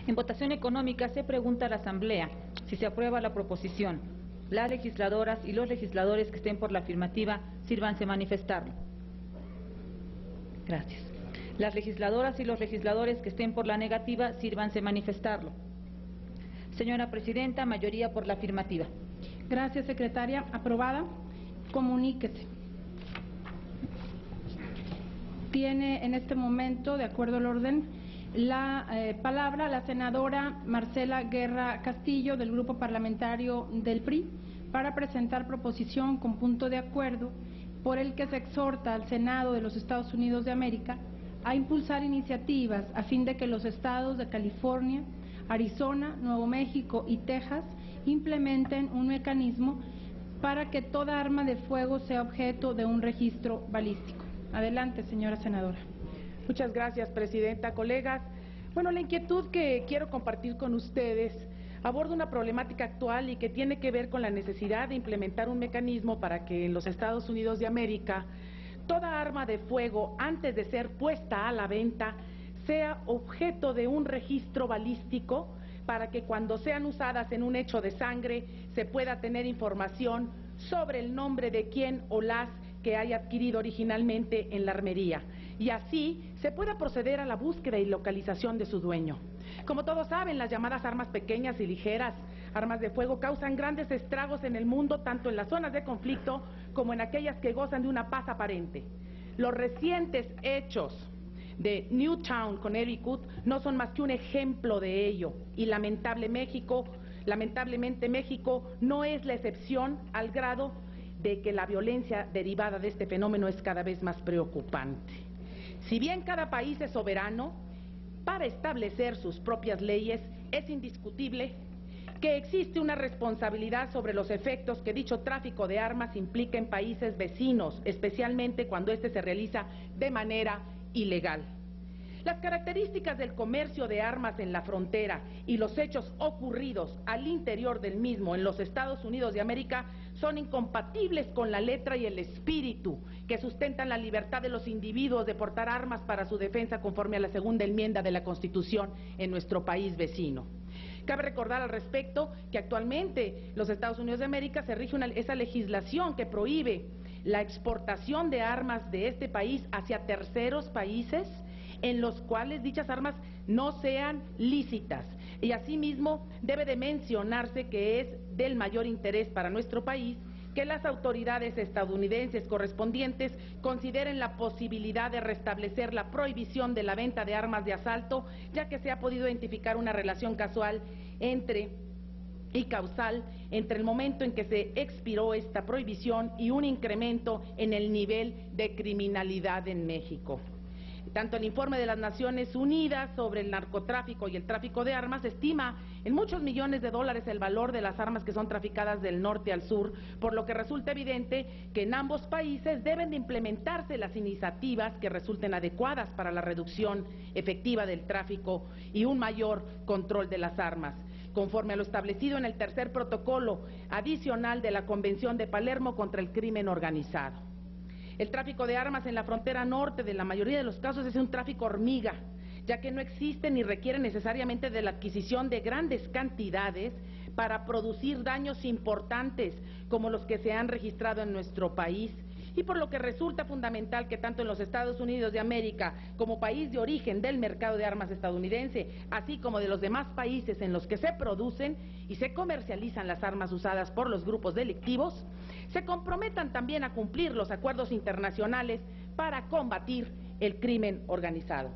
En votación económica se pregunta a la Asamblea si se aprueba la proposición. Las legisladoras y los legisladores que estén por la afirmativa, sírvanse manifestarlo. Gracias. Las legisladoras y los legisladores que estén por la negativa, sírvanse manifestarlo. Señora Presidenta, mayoría por la afirmativa. Gracias, secretaria. Aprobada. Comuníquese. Tiene en este momento, de acuerdo al orden, la palabra la senadora Marcela Guerra Castillo, del Grupo Parlamentario del PRI, para presentar proposición con punto de acuerdo por el que se exhorta al Senado de los Estados Unidos de América a impulsar iniciativas a fin de que los estados de California, Arizona, Nuevo México y Texas implementen un mecanismo para que toda arma de fuego sea objeto de un registro balístico. Adelante, señora senadora. Muchas gracias, Presidenta. Colegas, bueno, la inquietud que quiero compartir con ustedes aborda una problemática actual y que tiene que ver con la necesidad de implementar un mecanismo para que en los Estados Unidos de América toda arma de fuego, antes de ser puesta a la venta, sea objeto de un registro balístico para que cuando sean usadas en un hecho de sangre se pueda tener información sobre el nombre de quién o las que haya adquirido originalmente en la armería, y así se pueda proceder a la búsqueda y localización de su dueño. Como todos saben, las llamadas armas pequeñas y ligeras, armas de fuego, causan grandes estragos en el mundo, tanto en las zonas de conflicto como en aquellas que gozan de una paz aparente. Los recientes hechos de Newtown, Connecticut, no son más que un ejemplo de ello, y lamentablemente México no es la excepción, al grado de que la violencia derivada de este fenómeno es cada vez más preocupante. Si bien cada país es soberano para establecer sus propias leyes, es indiscutible que existe una responsabilidad sobre los efectos que dicho tráfico de armas implica en países vecinos, especialmente cuando éste se realiza de manera ilegal. Las características del comercio de armas en la frontera y los hechos ocurridos al interior del mismo en los Estados Unidos de América son incompatibles con la letra y el espíritu que sustentan la libertad de los individuos de portar armas para su defensa conforme a la segunda enmienda de la Constitución en nuestro país vecino. Cabe recordar al respecto que actualmente los Estados Unidos de América se rige esa legislación que prohíbe la exportación de armas de este país hacia terceros países en los cuales dichas armas no sean lícitas. Y asimismo debe de mencionarse que es del mayor interés para nuestro país que las autoridades estadounidenses correspondientes consideren la posibilidad de restablecer la prohibición de la venta de armas de asalto, ya que se ha podido identificar una relación causal entre el momento en que se expiró esta prohibición y un incremento en el nivel de criminalidad en México. Tanto el informe de las Naciones Unidas sobre el narcotráfico y el tráfico de armas estima en muchos millones de dólares el valor de las armas que son traficadas del norte al sur, por lo que resulta evidente que en ambos países deben de implementarse las iniciativas que resulten adecuadas para la reducción efectiva del tráfico y un mayor control de las armas, conforme a lo establecido en el tercer protocolo adicional de la Convención de Palermo contra el crimen organizado. El tráfico de armas en la frontera norte, de la mayoría de los casos, es un tráfico hormiga, ya que no existe ni requiere necesariamente de la adquisición de grandes cantidades para producir daños importantes como los que se han registrado en nuestro país, y por lo que resulta fundamental que tanto en los Estados Unidos de América como país de origen del mercado de armas estadounidense, así como de los demás países en los que se producen y se comercializan las armas usadas por los grupos delictivos, se comprometan también a cumplir los acuerdos internacionales para combatir el crimen organizado.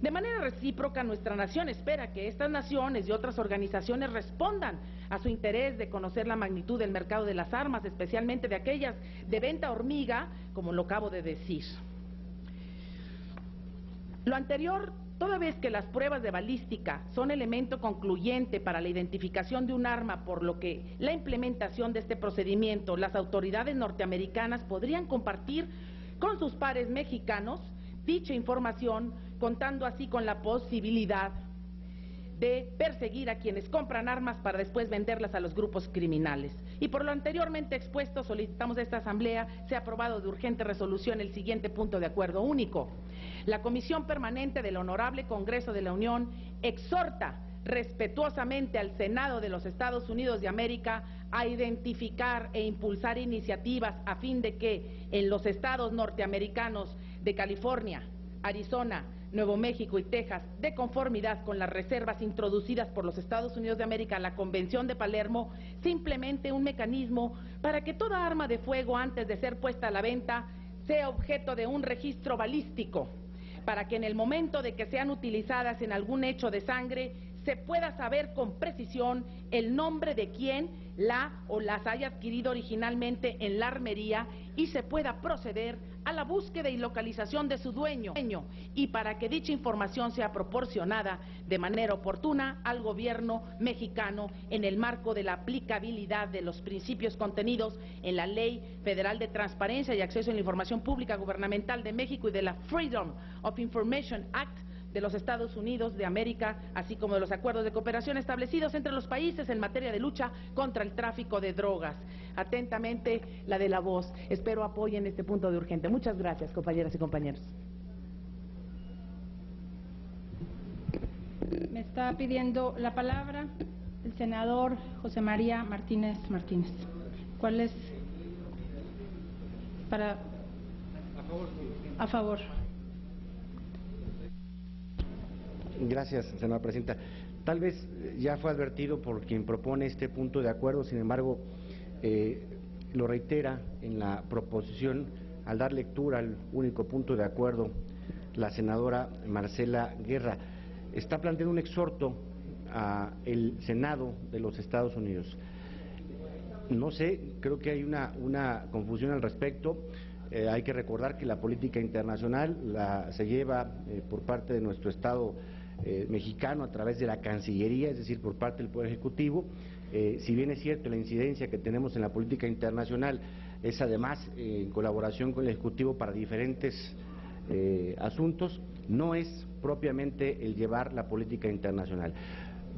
De manera recíproca, nuestra nación espera que estas naciones y otras organizaciones respondan a su interés de conocer la magnitud del mercado de las armas, especialmente de aquellas de venta hormiga, como lo acabo de decir. Lo anterior, toda vez que las pruebas de balística son elemento concluyente para la identificación de un arma, por lo que la implementación de este procedimiento, las autoridades norteamericanas podrían compartir con sus pares mexicanos dicha información, contando así con la posibilidad de perseguir a quienes compran armas para después venderlas a los grupos criminales. Y por lo anteriormente expuesto, solicitamos a esta Asamblea sea aprobado de urgente resolución el siguiente punto de acuerdo único. La Comisión Permanente del Honorable Congreso de la Unión exhorta respetuosamente al Senado de los Estados Unidos de América a identificar e impulsar iniciativas a fin de que en los estados norteamericanos de California, Arizona, Nuevo México y Texas, de conformidad con las reservas introducidas por los Estados Unidos de América a la Convención de Palermo, se implemente un mecanismo para que toda arma de fuego antes de ser puesta a la venta sea objeto de un registro balístico, para que en el momento de que sean utilizadas en algún hecho de sangre se pueda saber con precisión el nombre de quien la o las haya adquirido originalmente en la armería y se pueda proceder a la búsqueda y localización de su dueño, y para que dicha información sea proporcionada de manera oportuna al gobierno mexicano en el marco de la aplicabilidad de los principios contenidos en la Ley Federal de Transparencia y Acceso a la Información Pública Gubernamental de México y de la Freedom of Information Act de los Estados Unidos de América, así como de los acuerdos de cooperación establecidos entre los países en materia de lucha contra el tráfico de drogas. Atentamente, la de La Voz. Espero apoyen este punto de urgente. Muchas gracias, compañeras y compañeros. Me está pidiendo la palabra el senador José María Martínez Martínez. ¿Cuál es? Para... A favor. Gracias, senadora presidenta. Tal vez ya fue advertido por quien propone este punto de acuerdo, sin embargo, lo reitera en la proposición al dar lectura al único punto de acuerdo la senadora Marcela Guerra. Está planteando un exhorto al Senado de los Estados Unidos. No sé, creo que hay una confusión al respecto. Hay que recordar que la política internacional se lleva por parte de nuestro Estado mexicano a través de la Cancillería, es decir, por parte del Poder Ejecutivo. Si bien es cierto la incidencia que tenemos en la política internacional es además en colaboración con el Ejecutivo para diferentes asuntos, no es propiamente el llevar la política internacional.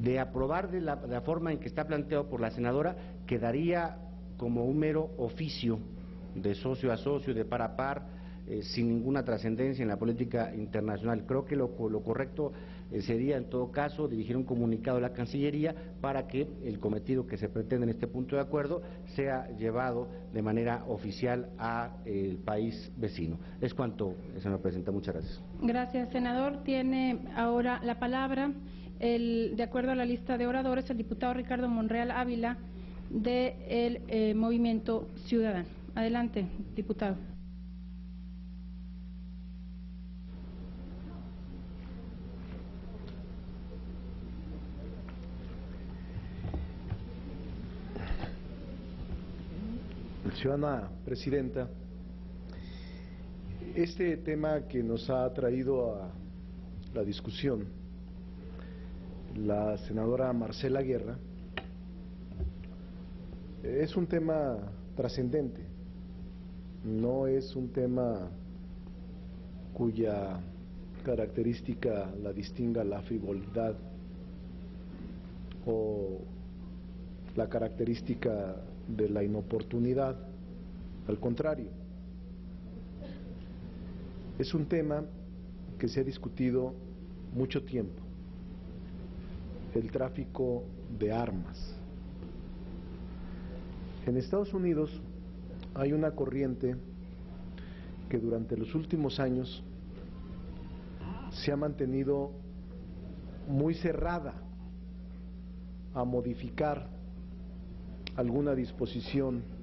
De aprobar de la forma en que está planteado por la senadora, quedaría como un mero oficio de socio a socio, de par a par, sin ninguna trascendencia en la política internacional. Creo que lo correcto sería en todo caso dirigir un comunicado a la Cancillería para que el cometido que se pretende en este punto de acuerdo sea llevado de manera oficial al país vecino. Es cuanto, señora presidenta. Muchas gracias. Gracias, senador. Tiene ahora la palabra, de acuerdo a la lista de oradores, el diputado Ricardo Monreal Ávila del Movimiento Ciudadano. Adelante, diputado. Ciudadana presidenta, este tema que nos ha traído a la discusión la senadora Marcela Guerra es un tema trascendente, no es un tema cuya característica la distinga la frivolidad o la característica de la inoportunidad. Al contrario, es un tema que se ha discutido mucho tiempo, el tráfico de armas. En Estados Unidos hay una corriente que durante los últimos años se ha mantenido muy cerrada a modificar alguna disposición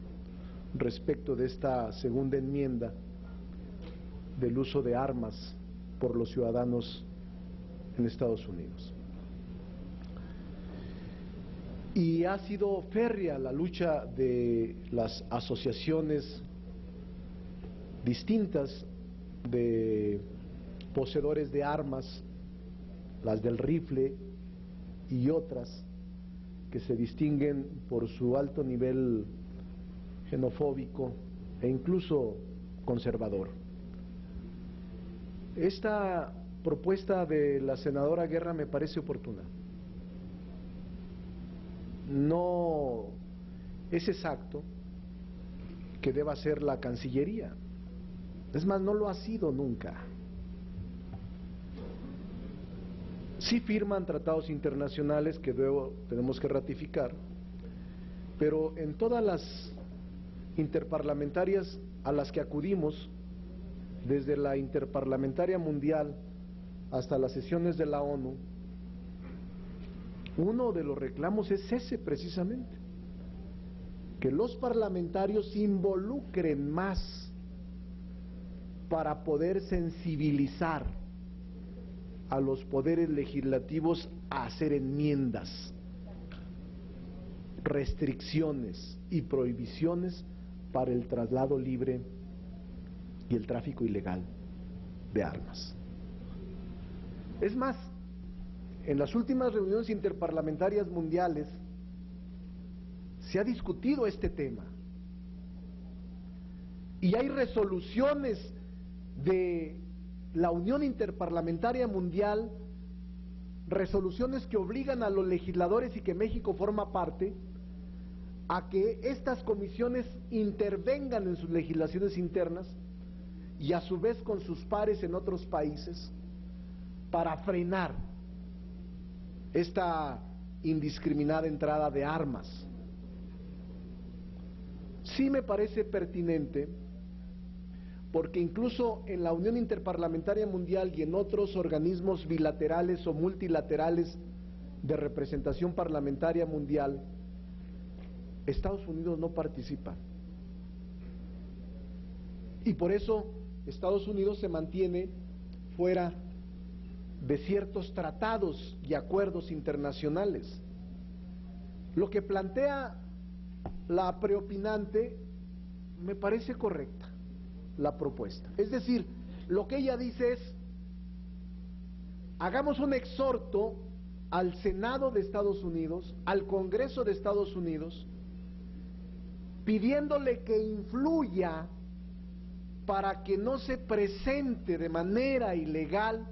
respecto de esta segunda enmienda del uso de armas por los ciudadanos en Estados Unidos. Y ha sido férrea la lucha de las asociaciones distintas de poseedores de armas, las del rifle y otras que se distinguen por su alto nivel xenofóbico e incluso conservador. Esta propuesta de la senadora Guerra me parece oportuna. no es exacto que deba ser la Cancillería. Es más, no lo ha sido nunca. Sí firman tratados internacionales que luego tenemos que ratificar, pero en todas las interparlamentarias a las que acudimos, desde la Interparlamentaria Mundial hasta las sesiones de la ONU, uno de los reclamos es ese precisamente, que los parlamentarios se involucren más para poder sensibilizar a los poderes legislativos a hacer enmiendas, restricciones y prohibiciones para el traslado libre y el tráfico ilegal de armas. Es más, en las últimas reuniones interparlamentarias mundiales se ha discutido este tema y hay resoluciones de la Unión Interparlamentaria Mundial, resoluciones que obligan a los legisladores, y que México forma parte, a que estas comisiones intervengan en sus legislaciones internas y a su vez con sus pares en otros países para frenar esta indiscriminada entrada de armas. Sí me parece pertinente, porque incluso en la Unión Interparlamentaria Mundial y en otros organismos bilaterales o multilaterales de representación parlamentaria mundial, Estados Unidos no participa. Y por eso Estados Unidos se mantiene fuera de ciertos tratados y acuerdos internacionales. Lo que plantea la preopinante me parece correcta, la propuesta. Es decir, lo que ella dice es: hagamos un exhorto al Senado de Estados Unidos, al Congreso de Estados Unidos, pidiéndole que influya para que no se presente de manera ilegal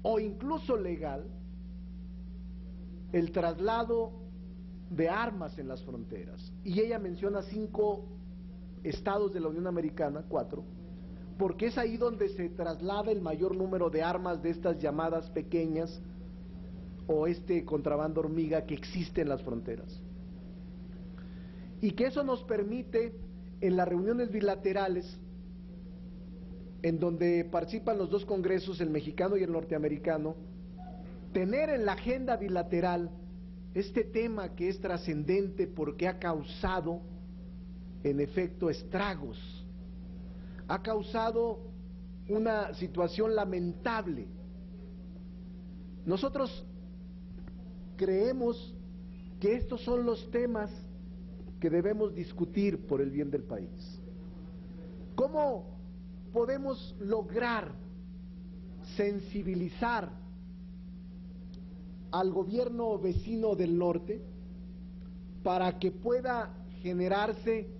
o incluso legal el traslado de armas en las fronteras. Y ella menciona 5 estados de la Unión Americana, 4, porque es ahí donde se traslada el mayor número de armas de estas llamadas pequeñas o este contrabando hormiga que existe en las fronteras. Y que eso nos permite, en las reuniones bilaterales, en donde participan los dos congresos, el mexicano y el norteamericano, tener en la agenda bilateral este tema que es trascendente porque ha causado, en efecto, estragos, ha causado una situación lamentable. Nosotros creemos que estos son los temas que debemos discutir por el bien del país. ¿Cómo podemos lograr sensibilizar al gobierno vecino del norte para que pueda generarse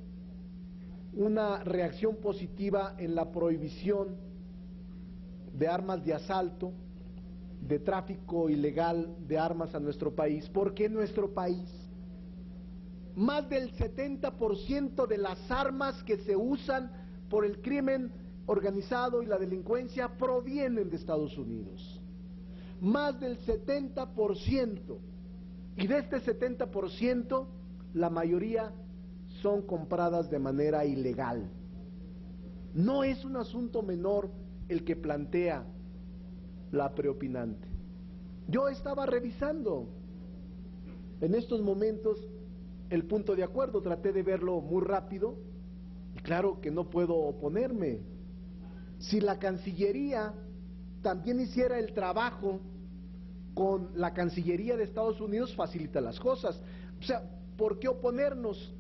una reacción positiva en la prohibición de armas de asalto, de tráfico ilegal de armas a nuestro país? Porque en nuestro país más del 70% de las armas que se usan por el crimen organizado y la delincuencia provienen de Estados Unidos. Más del 70%. Y de este 70%, la mayoría son compradas de manera ilegal. No es un asunto menor el que plantea la preopinante. Yo estaba revisando en estos momentos el punto de acuerdo, traté de verlo muy rápido y claro que no puedo oponerme. Si la Cancillería también hiciera el trabajo con la Cancillería de Estados Unidos, facilita las cosas. O sea, ¿por qué oponernos?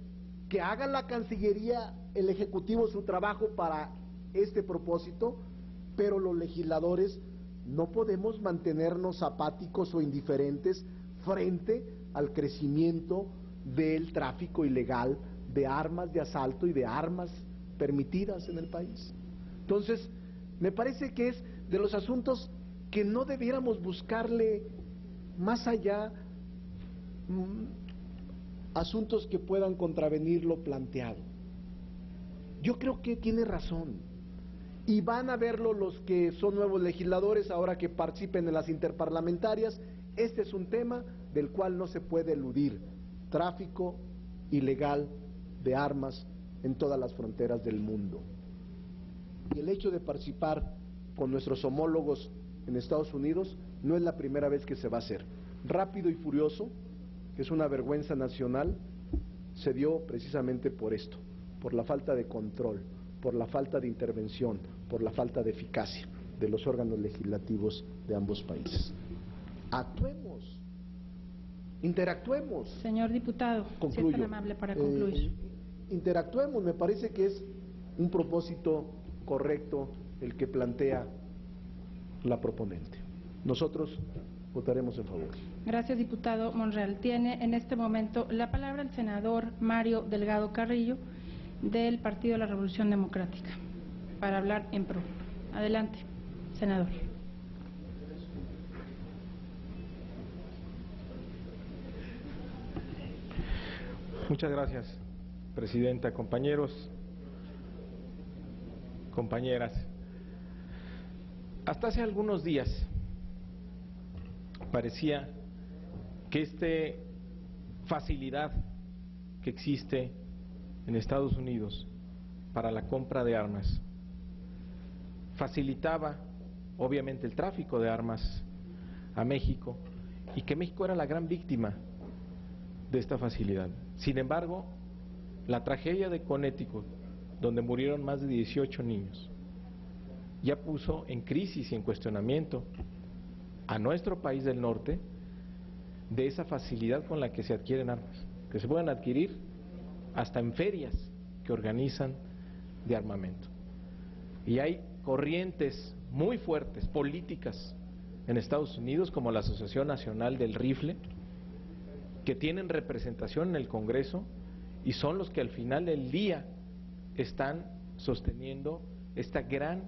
Que haga la Cancillería, el Ejecutivo, su trabajo para este propósito, pero los legisladores no podemos mantenernos apáticos o indiferentes frente al crecimiento del tráfico ilegal de armas de asalto y de armas permitidas en el país. Entonces, me parece que es de los asuntos que no debiéramos buscarle más allá asuntos que puedan contravenir lo planteado. Yo creo que tiene razón, y van a verlo los que son nuevos legisladores ahora que participen en las interparlamentarias. Este es un tema del cual no se puede eludir: tráfico ilegal de armas en todas las fronteras del mundo. Y el hecho de participar con nuestros homólogos en Estados Unidos no es la primera vez que se va a hacer. Rápido y Furioso, que es una vergüenza nacional, se dio precisamente por esto, por la falta de control, por la falta de intervención, por la falta de eficacia de los órganos legislativos de ambos países. Actuemos, interactuemos. Señor diputado, si es tan amable para concluir. Interactuemos, me parece que es un propósito correcto el que plantea la proponente. Nosotros votaremos en favor. Gracias, diputado Monreal. Tiene en este momento la palabra el senador Mario Delgado Carrillo, del Partido de la Revolución Democrática, para hablar en pro. Adelante, senador. Muchas gracias, presidenta. Compañeros, compañeras, hasta hace algunos días parecía que esta facilidad que existe en Estados Unidos para la compra de armas facilitaba obviamente el tráfico de armas a México, y que México era la gran víctima de esta facilidad. Sin embargo, la tragedia de Connecticut, donde murieron más de 18 niños, ya puso en crisis y en cuestionamiento a nuestro país del norte de esa facilidad con la que se adquieren armas, que se pueden adquirir hasta en ferias que organizan de armamento. Y hay corrientes muy fuertes, políticas, en Estados Unidos, como la Asociación Nacional del Rifle, que tienen representación en el Congreso y son los que al final del día están sosteniendo esta gran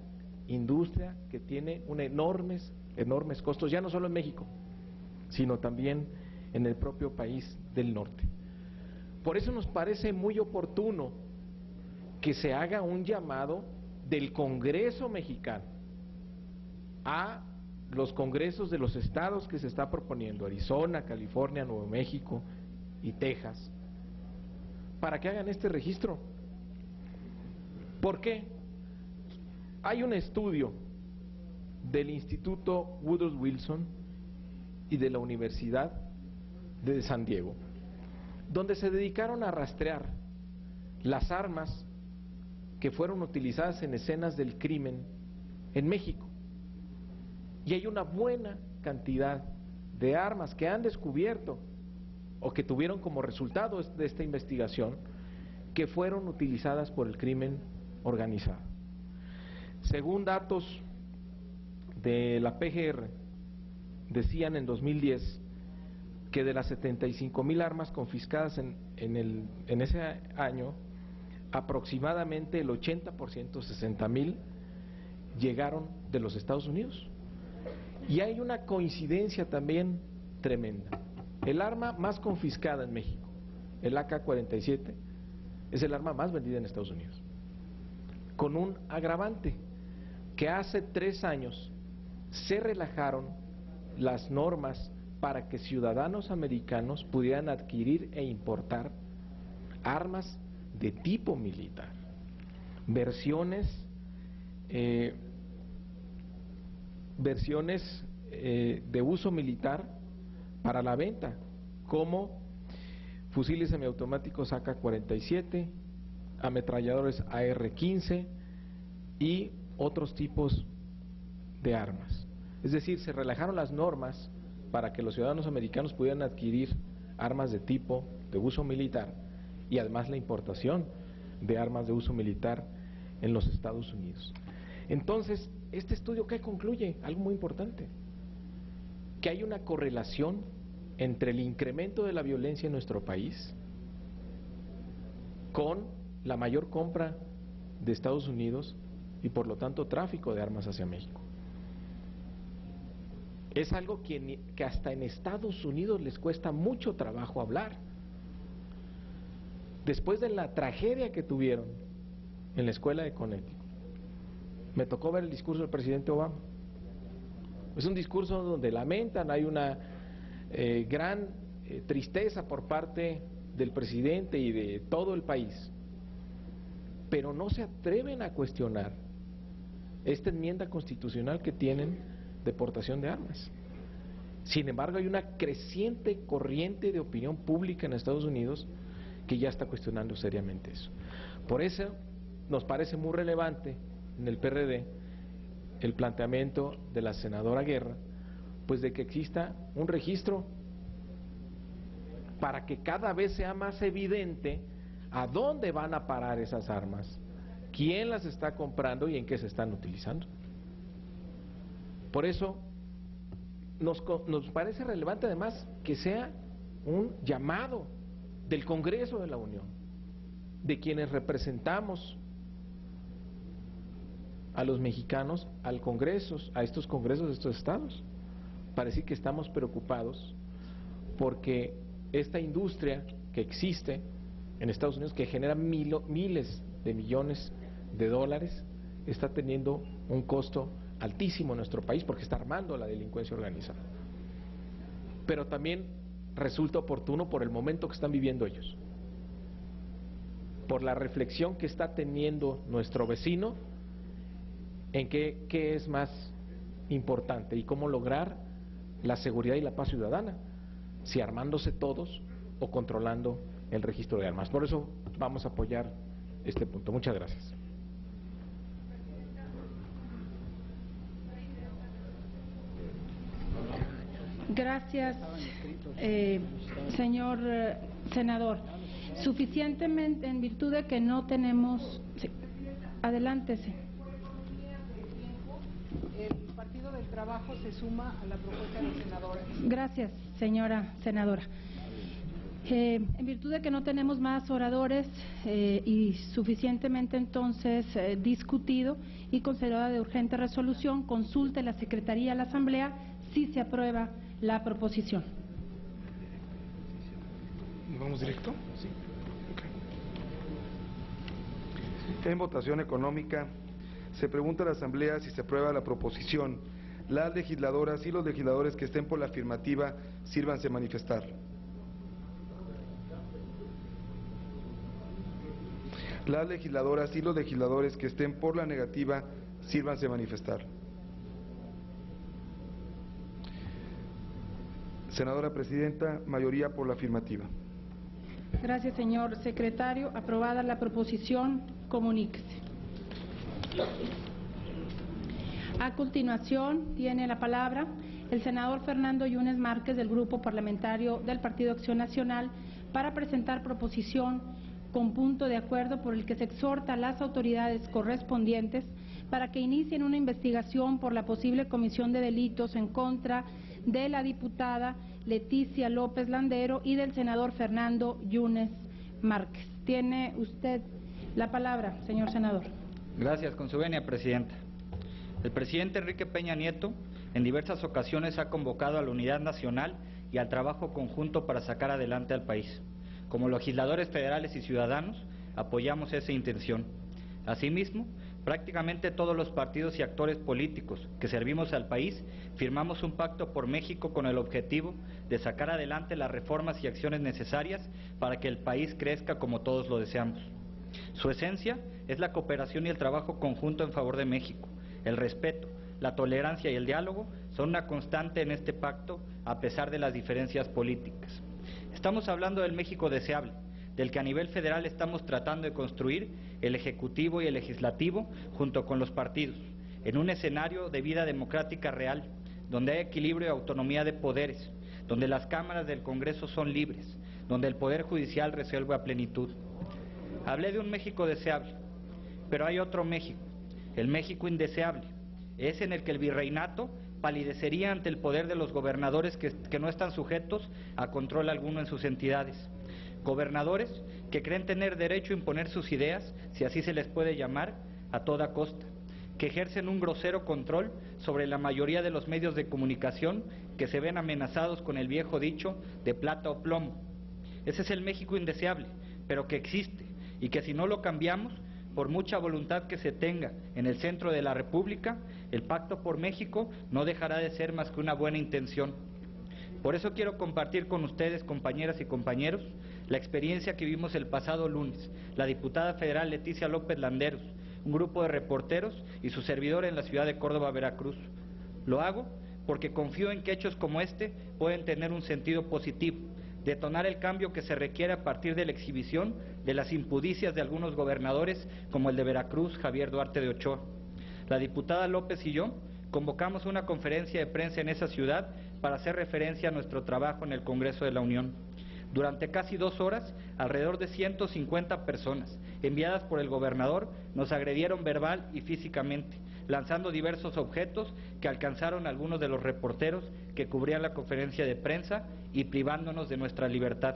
industria que tiene enormes costos, ya no solo en México, sino también en el propio país del norte. Por eso nos parece muy oportuno que se haga un llamado del Congreso mexicano a los congresos de los estados que se está proponiendo, Arizona, California, Nuevo México y Texas, para que hagan este registro. ¿Por qué? Hay un estudio del Instituto Woodrow Wilson y de la Universidad de San Diego, donde se dedicaron a rastrear las armas que fueron utilizadas en escenas del crimen en México. Y hay una buena cantidad de armas que han descubierto o que tuvieron como resultado de esta investigación que fueron utilizadas por el crimen organizado. Según datos de la PGR, decían en 2010 que de las 75,000 armas confiscadas en ese año, aproximadamente el 80%, 60,000, llegaron de los Estados Unidos. Y hay una coincidencia también tremenda. El arma más confiscada en México, el AK-47, es el arma más vendida en Estados Unidos, con un agravante, que hace 3 años se relajaron las normas para que ciudadanos americanos pudieran adquirir e importar armas de tipo militar, versiones de uso militar para la venta, como fusiles semiautomáticos AK-47, ametralladores AR-15 y otros tipos de armas. Es decir, se relajaron las normas para que los ciudadanos americanos pudieran adquirir armas de tipo de uso militar, y además la importación de armas de uso militar en los Estados Unidos. Entonces, este estudio, ¿qué concluye? Algo muy importante, que hay una correlación entre el incremento de la violencia en nuestro país con la mayor compra de Estados Unidos y por lo tanto tráfico de armas hacia México. Es algo que hasta en Estados Unidos les cuesta mucho trabajo hablar, después de la tragedia que tuvieron en la escuela de Connecticut, me tocó ver el discurso del presidente Obama. Es un discurso donde lamentan, hay una gran tristeza por parte del presidente y de todo el país, pero no se atreven a cuestionar esta enmienda constitucional que tienen de portación de armas. Sin embargo, hay una creciente corriente de opinión pública en Estados Unidos que ya está cuestionando seriamente eso. Por eso nos parece muy relevante en el PRD el planteamiento de la senadora Guerra, pues de que exista un registro para que cada vez sea más evidente a dónde van a parar esas armas, quién las está comprando y en qué se están utilizando. Por eso nos parece relevante además que sea un llamado del Congreso de la Unión, de quienes representamos a los mexicanos, a estos congresos de estos estados, para decir que estamos preocupados porque esta industria que existe en Estados Unidos, que genera miles de millones de dólares, está teniendo un costo altísimo en nuestro país porque está armando la delincuencia organizada. Pero también resulta oportuno por el momento que están viviendo ellos, por la reflexión que está teniendo nuestro vecino en qué es más importante y cómo lograr la seguridad y la paz ciudadana, si armándose todos o controlando el registro de armas. Por eso vamos a apoyar este punto. Muchas gracias. Gracias, señor senador. Suficientemente, en virtud de que no tenemos... Sí, adelántese. El Partido del Trabajo se suma a la propuesta de la senadora. Gracias, señora senadora. En virtud de que no tenemos más oradores y suficientemente entonces discutido y considerada de urgente resolución, consulte la Secretaría a la Asamblea si se aprueba la proposición. ¿Vamos directo? Sí. Okay. En votación económica, se pregunta a la Asamblea si se aprueba la proposición. Las legisladoras y los legisladores que estén por la afirmativa, sírvanse a manifestar. Las legisladoras y los legisladores que estén por la negativa, sírvanse a manifestar. Senadora Presidenta, mayoría por la afirmativa. Gracias, señor secretario. Aprobada la proposición, comuníquese. A continuación, tiene la palabra el senador Fernando Yunes Márquez del Grupo Parlamentario del Partido Acción Nacional para presentar proposición con punto de acuerdo por el que se exhorta a las autoridades correspondientes para que inicien una investigación por la posible comisión de delitos en contra de la diputada Leticia López Landero y del senador Fernando Yunes Márquez. Tiene usted la palabra, señor senador. Gracias, con su venia, Presidenta. El presidente Enrique Peña Nieto en diversas ocasiones ha convocado a la unidad nacional y al trabajo conjunto para sacar adelante al país. Como legisladores federales y ciudadanos, apoyamos esa intención. Asimismo, prácticamente todos los partidos y actores políticos que servimos al país firmamos un pacto por México con el objetivo de sacar adelante las reformas y acciones necesarias para que el país crezca como todos lo deseamos. Su esencia es la cooperación y el trabajo conjunto en favor de México. El respeto, la tolerancia y el diálogo son una constante en este pacto a pesar de las diferencias políticas. Estamos hablando del México deseable, del que a nivel federal estamos tratando de construir el Ejecutivo y el Legislativo junto con los partidos, en un escenario de vida democrática real, donde hay equilibrio y autonomía de poderes, donde las cámaras del Congreso son libres, donde el Poder Judicial resuelve a plenitud. Hablé de un México deseable, pero hay otro México, el México indeseable, es en el que el virreinato palidecería ante el poder de los gobernadores que no están sujetos a control alguno en sus entidades. Gobernadores que creen tener derecho a imponer sus ideas, si así se les puede llamar, a toda costa, que ejercen un grosero control sobre la mayoría de los medios de comunicación que se ven amenazados con el viejo dicho de plata o plomo. Ese es el México indeseable, pero que existe y que si no lo cambiamos, por mucha voluntad que se tenga en el centro de la República, el Pacto por México no dejará de ser más que una buena intención. Por eso quiero compartir con ustedes, compañeras y compañeros, la experiencia que vimos el pasado lunes, la diputada federal Leticia López Landeros, un grupo de reporteros y su servidor en la ciudad de Córdoba, Veracruz. Lo hago porque confío en que hechos como este pueden tener un sentido positivo, detonar el cambio que se requiere a partir de la exhibición de las impudicias de algunos gobernadores como el de Veracruz, Javier Duarte de Ochoa. La diputada López y yo convocamos una conferencia de prensa en esa ciudad para hacer referencia a nuestro trabajo en el Congreso de la Unión. Durante casi 2 horas, alrededor de 150 personas, enviadas por el gobernador, nos agredieron verbal y físicamente, lanzando diversos objetos que alcanzaron algunos de los reporteros que cubrían la conferencia de prensa y privándonos de nuestra libertad.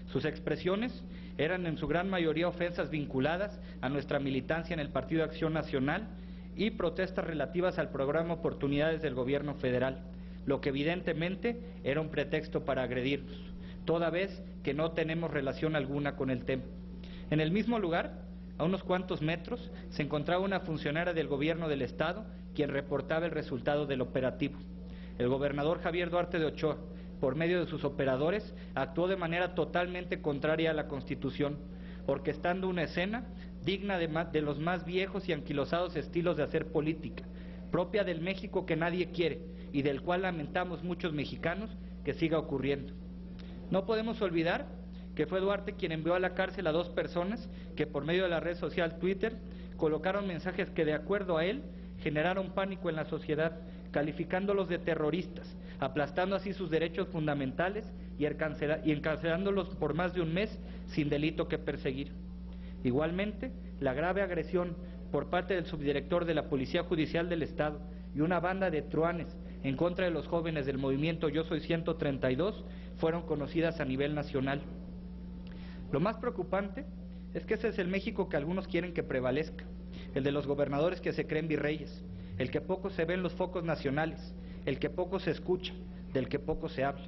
Sus expresiones eran en su gran mayoría ofensas vinculadas a nuestra militancia en el Partido de Acción Nacional y protestas relativas al programa Oportunidades del Gobierno Federal, lo que evidentemente era un pretexto para agredirnos, toda vez que no tenemos relación alguna con el tema. En el mismo lugar, a unos cuantos metros, se encontraba una funcionaria del gobierno del Estado, quien reportaba el resultado del operativo. El gobernador Javier Duarte de Ochoa, por medio de sus operadores, actuó de manera totalmente contraria a la Constitución, orquestando una escena digna de los más viejos y anquilosados estilos de hacer política, propia del México que nadie quiere y del cual lamentamos muchos mexicanos que siga ocurriendo. No podemos olvidar que fue Duarte quien envió a la cárcel a 2 personas que por medio de la red social Twitter colocaron mensajes que de acuerdo a él generaron pánico en la sociedad, calificándolos de terroristas, aplastando así sus derechos fundamentales y encarcelándolos por más de un mes sin delito que perseguir. Igualmente, la grave agresión por parte del subdirector de la Policía Judicial del Estado y una banda de truanes en contra de los jóvenes del movimiento Yo Soy 132 fueron conocidas a nivel nacional. Lo más preocupante es que ese es el México que algunos quieren que prevalezca, el de los gobernadores que se creen virreyes, el que poco se ve en los focos nacionales, el que poco se escucha, del que poco se habla.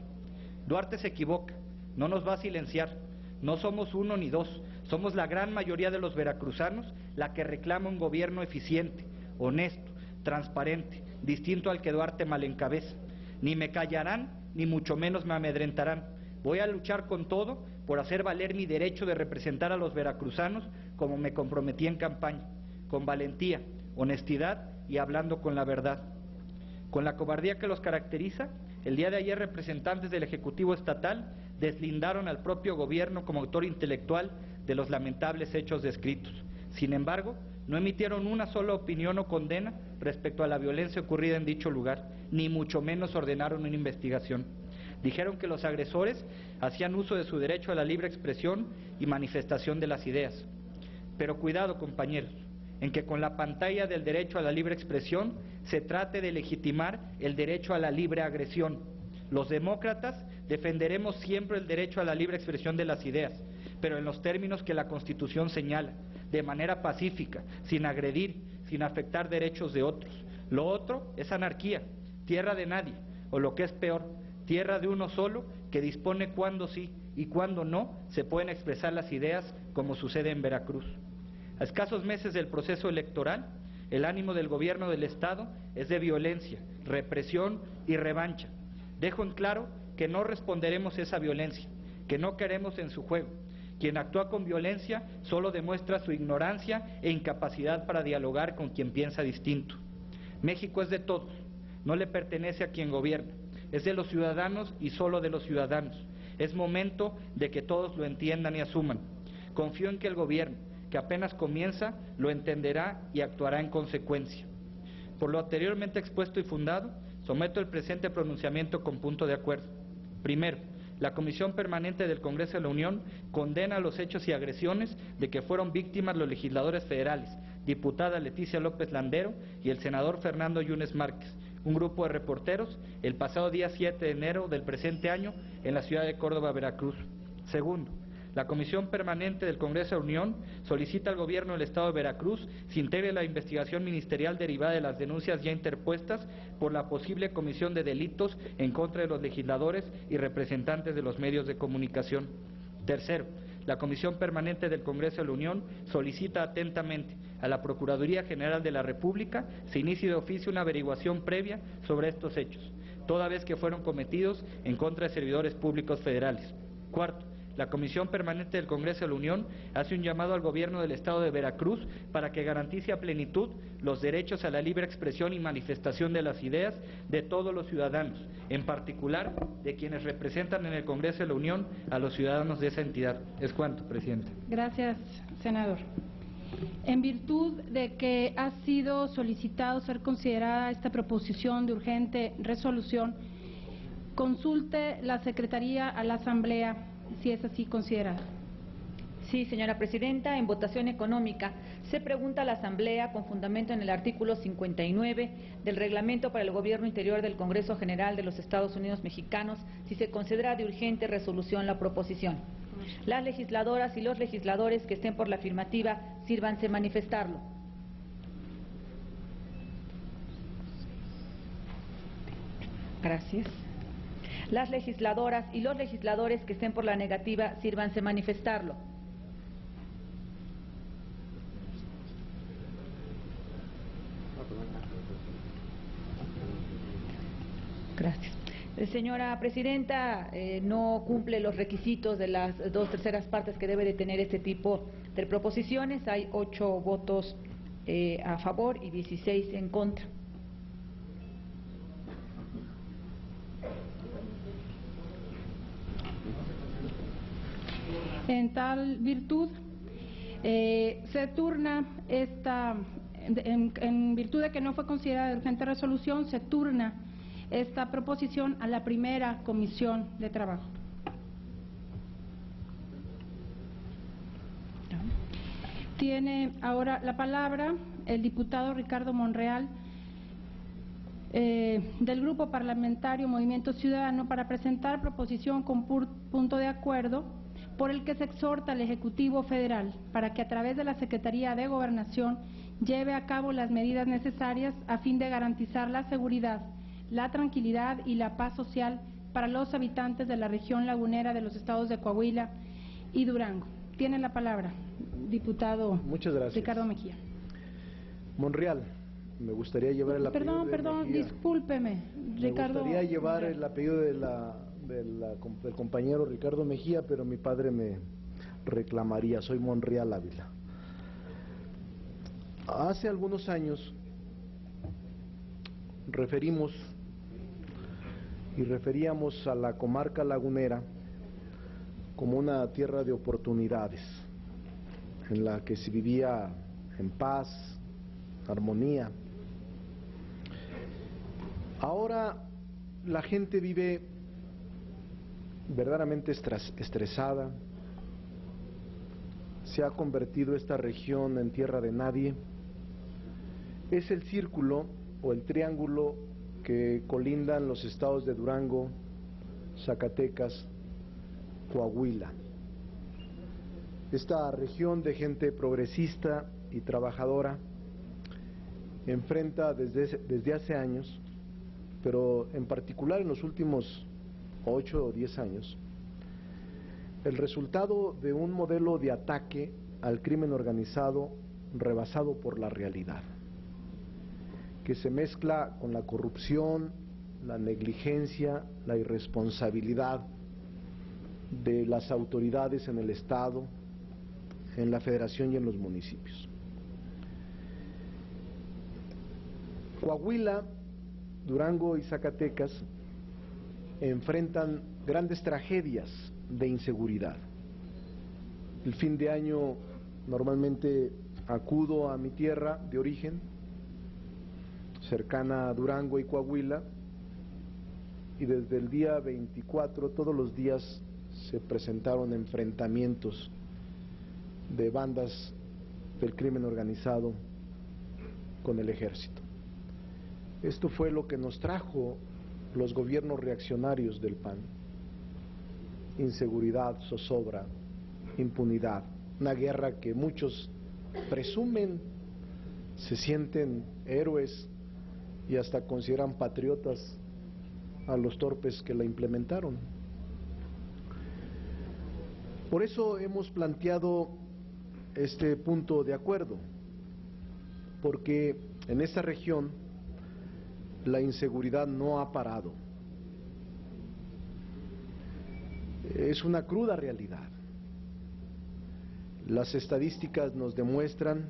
Duarte se equivoca, no nos va a silenciar, no somos 1 ni 2, somos la gran mayoría de los veracruzanos la que reclama un gobierno eficiente, honesto, transparente, distinto al que Duarte mal encabeza. Ni me callarán, ni mucho menos me amedrentarán. Voy a luchar con todo por hacer valer mi derecho de representar a los veracruzanos como me comprometí en campaña, con valentía, honestidad y hablando con la verdad. Con la cobardía que los caracteriza, el día de ayer representantes del Ejecutivo Estatal deslindaron al propio gobierno como autor intelectual de los lamentables hechos descritos. Sin embargo, no emitieron una sola opinión o condena respecto a la violencia ocurrida en dicho lugar, ni mucho menos ordenaron una investigación. Dijeron que los agresores hacían uso de su derecho a la libre expresión y manifestación de las ideas. Pero cuidado, compañeros, en que con la pantalla del derecho a la libre expresión se trate de legitimar el derecho a la libre agresión. Los demócratas defenderemos siempre el derecho a la libre expresión de las ideas, pero en los términos que la Constitución señala, de manera pacífica, sin agredir, sin afectar derechos de otros. Lo otro es anarquía, tierra de nadie, o lo que es peor, tierra de uno solo que dispone cuándo sí y cuándo no se pueden expresar las ideas, como sucede en Veracruz. A escasos meses del proceso electoral, el ánimo del gobierno del Estado es de violencia, represión y revancha. Dejo en claro que no responderemos a esa violencia, que no queremos en su juego. Quien actúa con violencia solo demuestra su ignorancia e incapacidad para dialogar con quien piensa distinto. México es de todos, no le pertenece a quien gobierna, es de los ciudadanos y solo de los ciudadanos. Es momento de que todos lo entiendan y asuman. Confío en que el gobierno, que apenas comienza, lo entenderá y actuará en consecuencia. Por lo anteriormente expuesto y fundado, someto el presente pronunciamiento con punto de acuerdo. Primero, la Comisión Permanente del Congreso de la Unión condena los hechos y agresiones de que fueron víctimas los legisladores federales, diputada Leticia López Landero y el senador Fernando Yunes Márquez, un grupo de reporteros, el pasado día 7 de enero del presente año en la ciudad de Córdoba, Veracruz. Segundo, la Comisión Permanente del Congreso de la Unión solicita al Gobierno del Estado de Veracruz se integre la investigación ministerial derivada de las denuncias ya interpuestas por la posible comisión de delitos en contra de los legisladores y representantes de los medios de comunicación. Tercero, la Comisión Permanente del Congreso de la Unión solicita atentamente a la Procuraduría General de la República se inicie de oficio una averiguación previa sobre estos hechos, toda vez que fueron cometidos en contra de servidores públicos federales. Cuarto, la Comisión Permanente del Congreso de la Unión hace un llamado al Gobierno del Estado de Veracruz para que garantice a plenitud los derechos a la libre expresión y manifestación de las ideas de todos los ciudadanos, en particular de quienes representan en el Congreso de la Unión a los ciudadanos de esa entidad. Es cuanto, Presidenta. Gracias, senador. En virtud de que ha sido solicitado ser considerada esta proposición de urgente resolución, consulte la Secretaría a la Asamblea si es así considerada. Sí, señora Presidenta, en votación económica se pregunta a la Asamblea, con fundamento en el artículo 59 del Reglamento para el Gobierno Interior del Congreso General de los Estados Unidos Mexicanos, si se considera de urgente resolución la proposición. Las legisladoras y los legisladores que estén por la afirmativa, sírvanse manifestarlo. Gracias. Las legisladoras y los legisladores que estén por la negativa, sírvanse manifestarlo. Gracias. Señora Presidenta, no cumple los requisitos de las 2/3 partes que debe de tener este tipo de proposiciones. Hay 8 votos a favor y 16 en contra. En tal virtud, se turna esta, en virtud de que no fue considerada de urgente resolución, se turna esta proposición a la primera Comisión de Trabajo. Tiene ahora la palabra el diputado Ricardo Monreal, del Grupo Parlamentario Movimiento Ciudadano, para presentar proposición con punto de acuerdo por el que se exhorta al Ejecutivo Federal para que a través de la Secretaría de Gobernación lleve a cabo las medidas necesarias a fin de garantizar la seguridad, la tranquilidad y la paz social para los habitantes de la región lagunera de los estados de Coahuila y Durango. Tiene la palabra, diputado. Muchas gracias. Ricardo Mejía. Monreal, me gustaría llevar el apellido Perdón, Mejía. Discúlpeme, Ricardo. Me gustaría llevar Monreal. el apellido del compañero Ricardo Mejía, pero mi padre me reclamaría. Soy Monreal Ávila. Hace algunos años referíamos a la comarca lagunera como una tierra de oportunidades, en la que se vivía en paz, armonía. Ahora la gente vive verdaderamente estresada, se ha convertido esta región en tierra de nadie. Es el círculo o el triángulo que colindan los estados de Durango, Zacatecas, Coahuila. Esta región de gente progresista y trabajadora enfrenta desde hace años, pero en particular en los últimos 8 o 10 años, el resultado de un modelo de ataque al crimen organizado rebasado por la realidad, que se mezcla con la corrupción, la negligencia, la irresponsabilidad de las autoridades en el Estado, en la Federación y en los municipios. Coahuila, Durango y Zacatecas enfrentan grandes tragedias de inseguridad. El fin de año normalmente acudo a mi tierra de origen, cercana a Durango y Coahuila, y desde el día 24 todos los días se presentaron enfrentamientos de bandas del crimen organizado con el ejército. Esto fue lo que nos trajo los gobiernos reaccionarios del PAN: inseguridad, zozobra, impunidad, una guerra que muchos presumen, se sienten héroes y hasta consideran patriotas a los torpes que la implementaron. Por eso hemos planteado este punto de acuerdo, porque en esta región la inseguridad no ha parado. Es una cruda realidad. Las estadísticas nos demuestran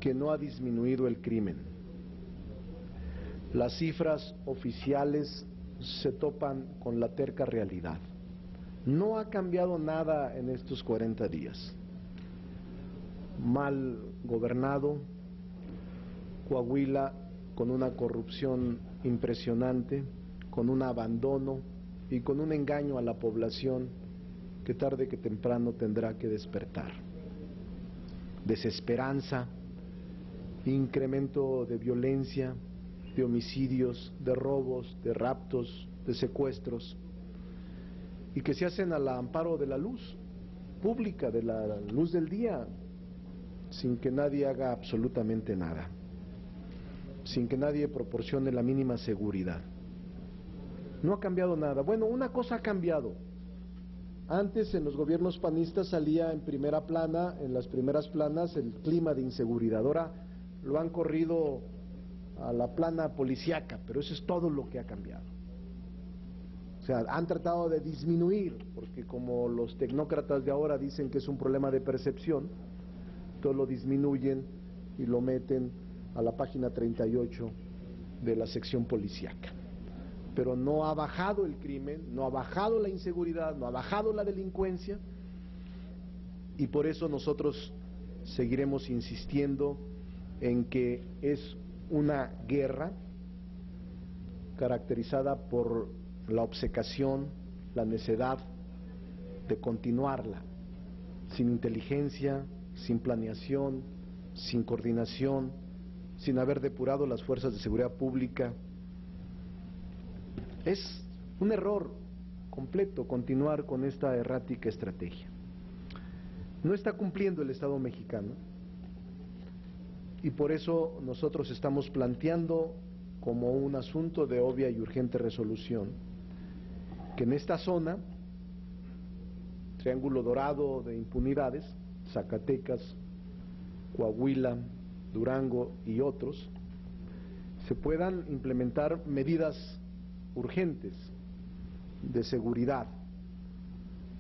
que no ha disminuido el crimen. Las cifras oficiales se topan con la terca realidad. No ha cambiado nada en estos 40 días. Mal gobernado, Coahuila con una corrupción impresionante, con un abandono y con un engaño a la población que tarde que temprano tendrá que despertar. Desesperanza, incremento de violencia, de homicidios, de robos, de raptos, de secuestros, y que se hacen al amparo de la luz pública, de la luz del día, sin que nadie haga absolutamente nada, sin que nadie proporcione la mínima seguridad. No ha cambiado nada. Bueno, una cosa ha cambiado. Antes en los gobiernos panistas salía en primera plana, en las primeras planas, el clima de inseguridad. Ahora lo han corrido a la plana policíaca, pero eso es todo lo que ha cambiado. O sea, han tratado de disminuir, porque como los tecnócratas de ahora dicen que es un problema de percepción, todo lo disminuyen y lo meten a la página 38 de la sección policíaca. Pero no ha bajado el crimen, no ha bajado la inseguridad, no ha bajado la delincuencia, y por eso nosotros seguiremos insistiendo en que es una guerra caracterizada por la obcecación, la necedad de continuarla, sin inteligencia, sin planeación, sin coordinación, sin haber depurado las fuerzas de seguridad pública. Es un error completo continuar con esta errática estrategia. No está cumpliendo el Estado mexicano y por eso nosotros estamos planteando como un asunto de obvia y urgente resolución que en esta zona, Triángulo Dorado de impunidades, Zacatecas, Coahuila, Durango y otros, se puedan implementar medidas urgentes de seguridad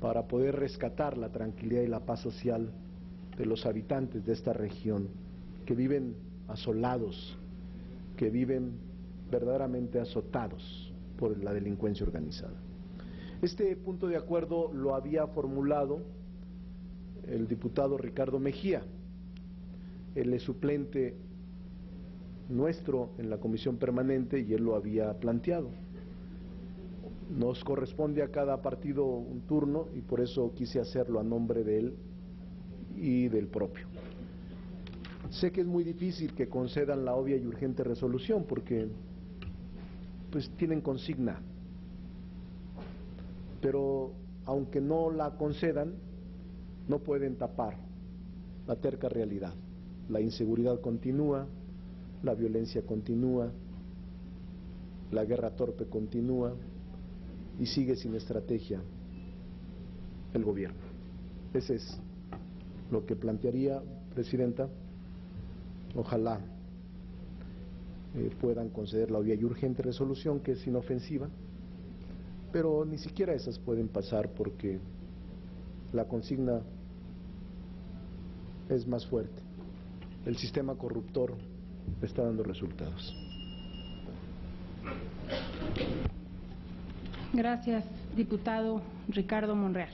para poder rescatar la tranquilidad y la paz social de los habitantes de esta región que viven asolados, que viven verdaderamente azotados por la delincuencia organizada. Este punto de acuerdo lo había formulado el diputado Ricardo Mejía. Él es suplente nuestro en la comisión permanente y él lo había planteado. Nos corresponde a cada partido un turno y por eso quise hacerlo a nombre de él y del propio. Sé que es muy difícil que concedan la obvia y urgente resolución porque pues tienen consigna, pero aunque no la concedan, no pueden tapar la terca realidad. La inseguridad continúa, la violencia continúa, la guerra torpe continúa y sigue sin estrategia el gobierno. Ese es lo que plantearía, Presidenta. Ojalá puedan conceder la obvia y urgente resolución, que es inofensiva, pero ni siquiera esas pueden pasar porque la consigna es más fuerte. El sistema corruptor está dando resultados. Gracias, diputado Ricardo Monreal.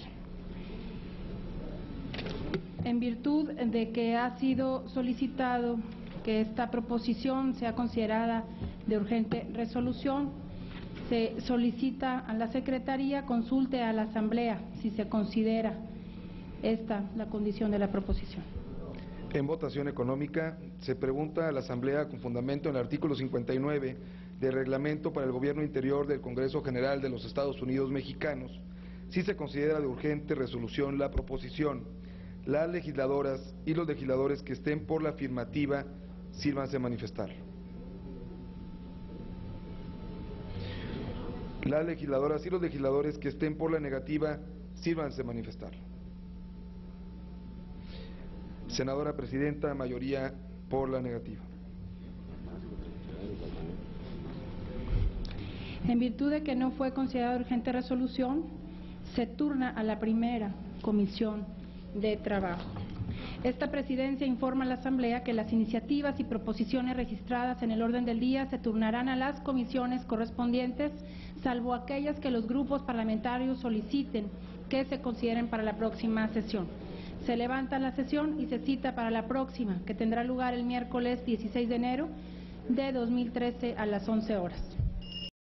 En virtud de que ha sido solicitado que esta proposición sea considerada de urgente resolución, se solicita a la Secretaría consulte a la Asamblea si se considera esta la condición de la proposición. En votación económica, se pregunta a la Asamblea con fundamento en el artículo 59 del Reglamento para el Gobierno Interior del Congreso General de los Estados Unidos Mexicanos si se considera de urgente resolución la proposición. Las legisladoras y los legisladores que estén por la afirmativa, sírvanse a manifestar. Las legisladoras y los legisladores que estén por la negativa, sírvanse manifestarlo. Senadora Presidenta, mayoría por la negativa. En virtud de que no fue considerada urgente resolución, se turna a la primera Comisión de Trabajo. Esta presidencia informa a la Asamblea que las iniciativas y proposiciones registradas en el orden del día se turnarán a las comisiones correspondientes, salvo aquellas que los grupos parlamentarios soliciten que se consideren para la próxima sesión. Se levanta la sesión y se cita para la próxima, que tendrá lugar el miércoles 16 de enero de 2013 a las 11 horas.